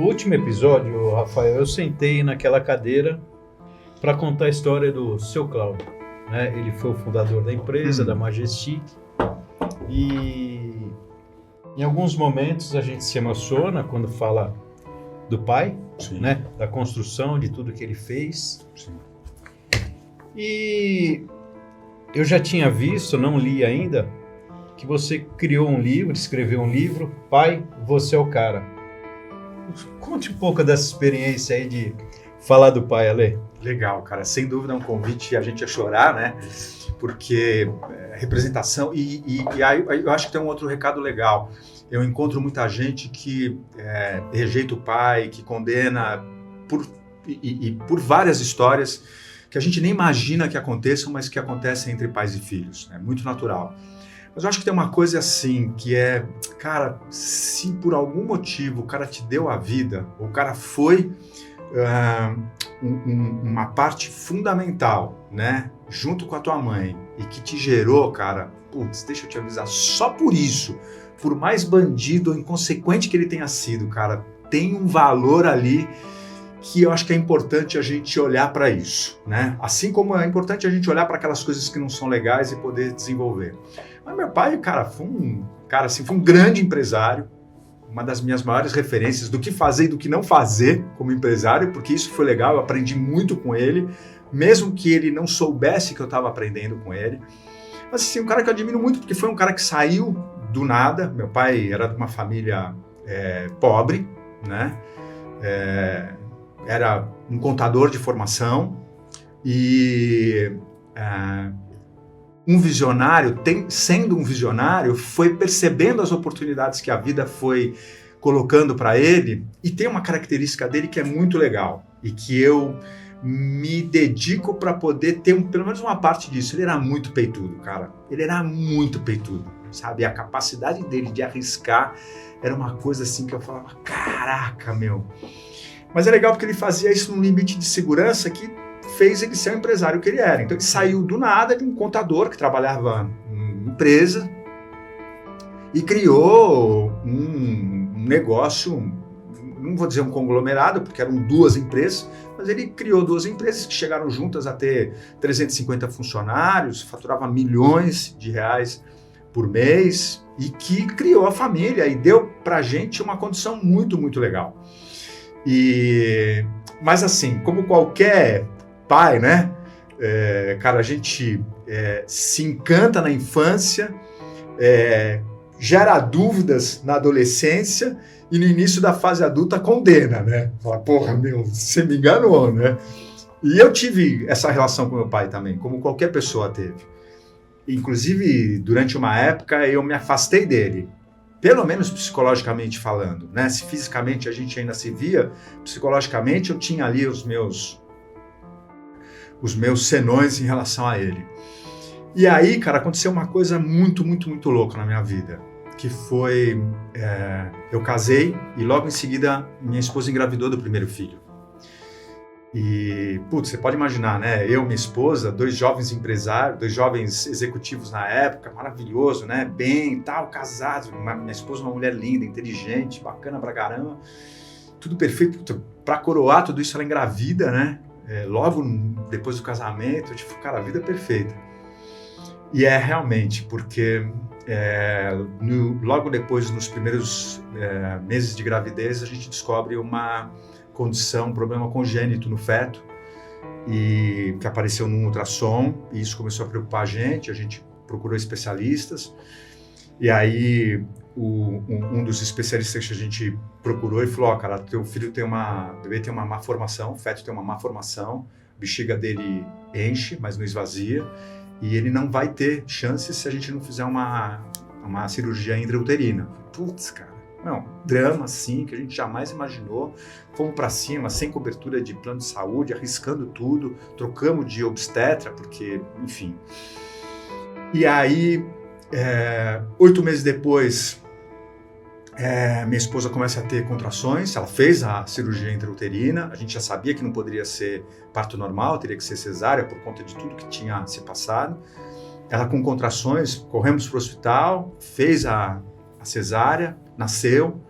último episódio, Rafael, eu sentei naquela cadeira para contar a história do seu Cláudio, né? Ele foi o fundador da empresa, da Majestic, e em alguns momentos a gente se emociona quando fala do pai, né? Da construção de tudo que ele fez. Sim. E eu já tinha visto, não li ainda, que você criou um livro, escreveu um livro, Pai, Você é o Cara. Conte um pouco dessa experiência aí de falar do pai, Ale. Legal, cara. Sem dúvida é um convite a gente a chorar, né? Porque representação... E aí eu acho que tem um outro recado legal. Eu encontro muita gente que rejeita o pai, que condena por várias histórias que a gente nem imagina que aconteçam, mas que acontecem entre pais e filhos. É muito natural. Mas eu acho que tem uma coisa assim, que é, cara, se por algum motivo o cara te deu a vida, o cara foi uma parte fundamental, né, junto com a tua mãe, e que te gerou, cara, putz, deixa eu te avisar, só por isso, por mais bandido ou inconsequente que ele tenha sido, cara, tem um valor ali que eu acho que é importante a gente olhar para isso, né? Assim como é importante a gente olhar para aquelas coisas que não são legais e poder desenvolver. Mas meu pai, cara, foi um grande empresário, uma das minhas maiores referências do que fazer e do que não fazer como empresário, porque isso foi legal, eu aprendi muito com ele, mesmo que ele não soubesse que eu estava aprendendo com ele. Mas assim, um cara que eu admiro muito, porque foi um cara que saiu do nada. Meu pai era de uma família pobre, né? Era um contador de formação e um visionário, sendo um visionário, foi percebendo as oportunidades que a vida foi colocando para ele, e tem uma característica dele que é muito legal e que eu me dedico para poder ter pelo menos uma parte disso. Ele era muito peitudo, cara. Ele era muito peitudo, sabe? A capacidade dele de arriscar era uma coisa assim que eu falava, caraca, meu... Mas é legal porque ele fazia isso num limite de segurança que fez ele ser o empresário que ele era. Então ele saiu do nada de um contador que trabalhava em empresa e criou um negócio, não vou dizer um conglomerado, porque eram duas empresas, mas ele criou duas empresas que chegaram juntas a ter 350 funcionários, faturava milhões de reais por mês, e que criou a família e deu pra gente uma condição muito, muito legal. Mas assim, como qualquer pai, né? Cara, a gente se encanta na infância, gera dúvidas na adolescência e no início da fase adulta condena, né? Fala, porra, meu, você me enganou, né? E eu tive essa relação com meu pai também, como qualquer pessoa teve. Inclusive, durante uma época, eu me afastei dele. Pelo menos psicologicamente falando, né? Se fisicamente a gente ainda se via, psicologicamente eu tinha ali os meus senões em relação a ele. E aí, cara, aconteceu uma coisa muito, muito, muito louca na minha vida, que foi, eu casei e logo em seguida minha esposa engravidou do primeiro filho. E, putz, você pode imaginar, né? Eu, minha esposa, dois jovens empresários, dois jovens executivos na época, maravilhoso, né? Bem, tal, casados. Minha esposa, uma mulher linda, inteligente, bacana pra caramba. Tudo perfeito. Pra coroar tudo isso, ela engravida, né? Logo depois do casamento, tipo, cara, a vida é perfeita. E realmente, porque logo depois, nos primeiros meses de gravidez, a gente descobre uma condição, um problema congênito no feto, e que apareceu num ultrassom, e isso começou a preocupar a gente procurou especialistas, e aí um dos especialistas que a gente procurou e falou, cara, teu filho o bebê tem uma má formação, o feto tem uma má formação, a bexiga dele enche, mas não esvazia, e ele não vai ter chances se a gente não fizer uma cirurgia intrauterina. Putz, cara. Não, drama assim, que a gente jamais imaginou. Fomos para cima, sem cobertura de plano de saúde, arriscando tudo, trocamos de obstetra, porque, enfim. E aí, 8 meses depois, minha esposa começa a ter contrações, ela fez a cirurgia intrauterina, a gente já sabia que não poderia ser parto normal, teria que ser cesárea por conta de tudo que tinha se passado. Ela com contrações, corremos para o hospital, fez a cesárea, nasceu,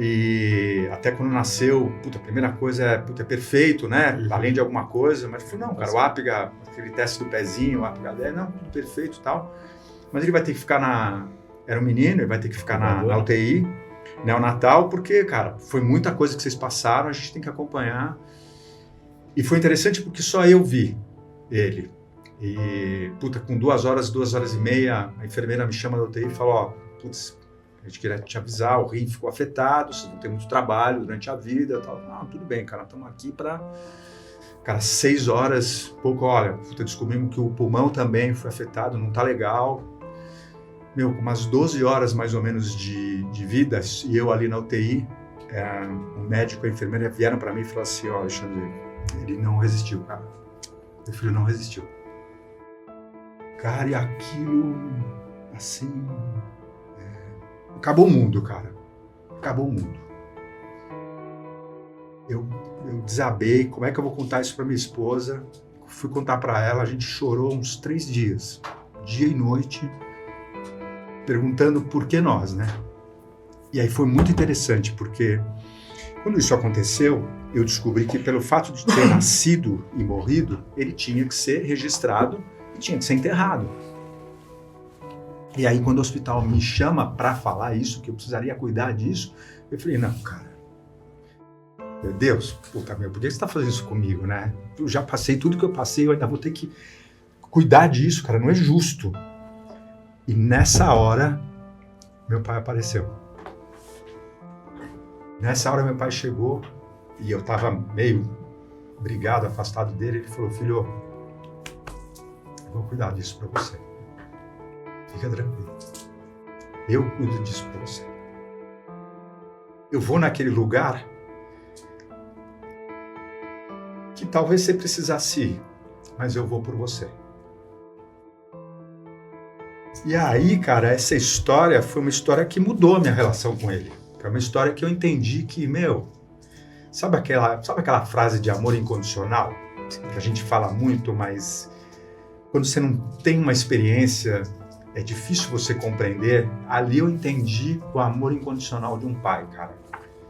E até quando nasceu, a primeira coisa é perfeito, né? Além de alguma coisa, mas ele falou, não, cara, o Apgar, aquele teste do pezinho, o Apgar 10, não, tudo perfeito e tal. Mas ele vai ter que ficar era um menino, ele vai ter que ficar na UTI, neonatal, porque, cara, foi muita coisa que vocês passaram, a gente tem que acompanhar. E foi interessante porque só eu vi ele. E, com 2 horas e meia, a enfermeira me chama da UTI e fala, ó, a gente queria te avisar, o rim ficou afetado, vocês vão ter muito trabalho durante a vida e tal. Não, tudo bem, cara, estamos aqui para... Cara, 6 horas, pouco, olha, descobrimos que o pulmão também foi afetado, não tá legal. Com umas 12 horas mais ou menos de vida, e eu ali na UTI, o médico e a enfermeira vieram para mim e falaram assim, ó, Alexandre, ele não resistiu, cara. Meu filho não resistiu. Cara, e aquilo, assim... Acabou o mundo, cara. Acabou o mundo. Eu desabei. Como é que eu vou contar isso para minha esposa? Fui contar para ela. A gente chorou uns 3 dias. Dia e noite. Perguntando por que nós, né? E aí foi muito interessante, porque quando isso aconteceu, eu descobri que pelo fato de ter nascido e morrido, ele tinha que ser registrado e tinha que ser enterrado. E aí, quando o hospital me chama para falar isso, que eu precisaria cuidar disso, eu falei, não, cara, meu Deus, por que você está fazendo isso comigo, né? Eu já passei tudo que eu passei, eu ainda vou ter que cuidar disso, cara, não é justo. E nessa hora, meu pai apareceu. Nessa hora, meu pai chegou e eu estava meio brigado, afastado dele. Ele falou, filho, eu vou cuidar disso para você. Fica tranquilo. Eu cuido disso pra você. Eu vou naquele lugar que talvez você precisasse ir, mas eu vou por você. E aí, cara, essa história foi uma história que mudou a minha relação com ele. Foi uma história que eu entendi que, sabe aquela frase de amor incondicional? Que a gente fala muito, mas quando você não tem uma experiência... É difícil você compreender. Ali eu entendi o amor incondicional de um pai, cara.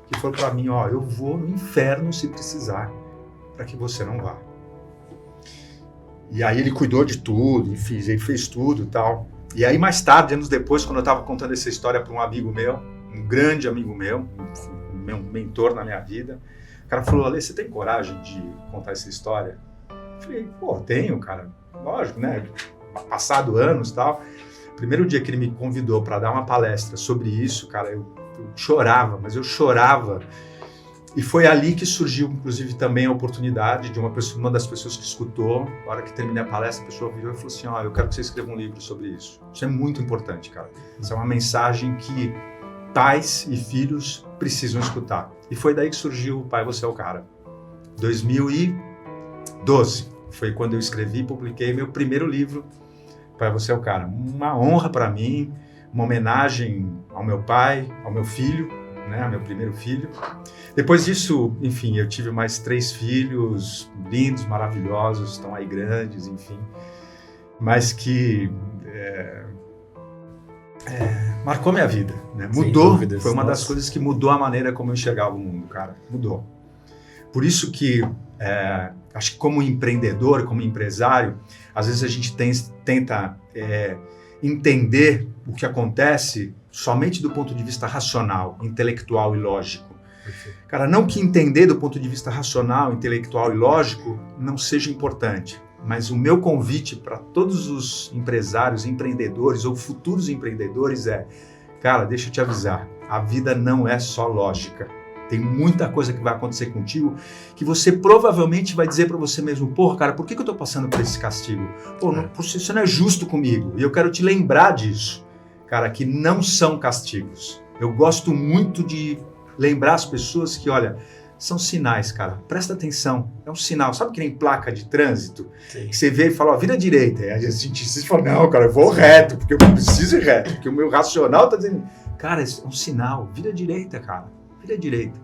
Que falou pra mim, ó, eu vou no inferno se precisar, para que você não vá. E aí ele cuidou de tudo, enfim, ele fez tudo e tal. E aí mais tarde, anos depois, quando eu tava contando essa história para um amigo meu, um grande amigo meu, um mentor na minha vida, o cara falou, Ale, você tem coragem de contar essa história? Eu falei, tenho, cara. Lógico, né? Passado anos e tal. Primeiro dia que ele me convidou para dar uma palestra sobre isso, cara, eu chorava, mas eu chorava. E foi ali que surgiu, inclusive, também a oportunidade de uma das pessoas que escutou, na hora que terminei a palestra, a pessoa virou e falou assim, eu quero que você escreva um livro sobre isso. Isso é muito importante, cara. Isso é uma mensagem que pais e filhos precisam escutar. E foi daí que surgiu o Pai, Você é o Cara. 2012 foi quando eu escrevi e publiquei meu primeiro livro, Pai, Você é o Cara. Uma honra para mim, uma homenagem ao meu pai, ao meu filho, né, meu primeiro filho. Depois disso, enfim, eu tive mais 3 filhos lindos, maravilhosos, estão aí grandes, enfim, mas que marcou minha vida, né? Mudou, foi uma das coisas que mudou a maneira como eu enxergava o mundo, cara, mudou. Por isso que acho que como empreendedor, como empresário, às vezes a gente tenta entender o que acontece somente do ponto de vista racional, intelectual e lógico. Perfeito. Cara, não que entender do ponto de vista racional, intelectual e lógico não seja importante, mas o meu convite para todos os empresários, empreendedores ou futuros empreendedores cara, deixa eu te avisar, a vida não é só lógica. Tem muita coisa que vai acontecer contigo que você provavelmente vai dizer para você mesmo, cara, por que eu tô passando por esse castigo? Isso não é justo comigo. E eu quero te lembrar disso, cara, que não são castigos. Eu gosto muito de lembrar as pessoas que, olha, são sinais, cara. Presta atenção. É um sinal. Sabe que nem placa de trânsito? Sim. Que você vê e fala, vira direita. Aí a gente fala, não, cara, eu vou reto, porque eu preciso ir reto, porque o meu racional tá dizendo... Cara, é um sinal. Vira direita, cara. Vira direita.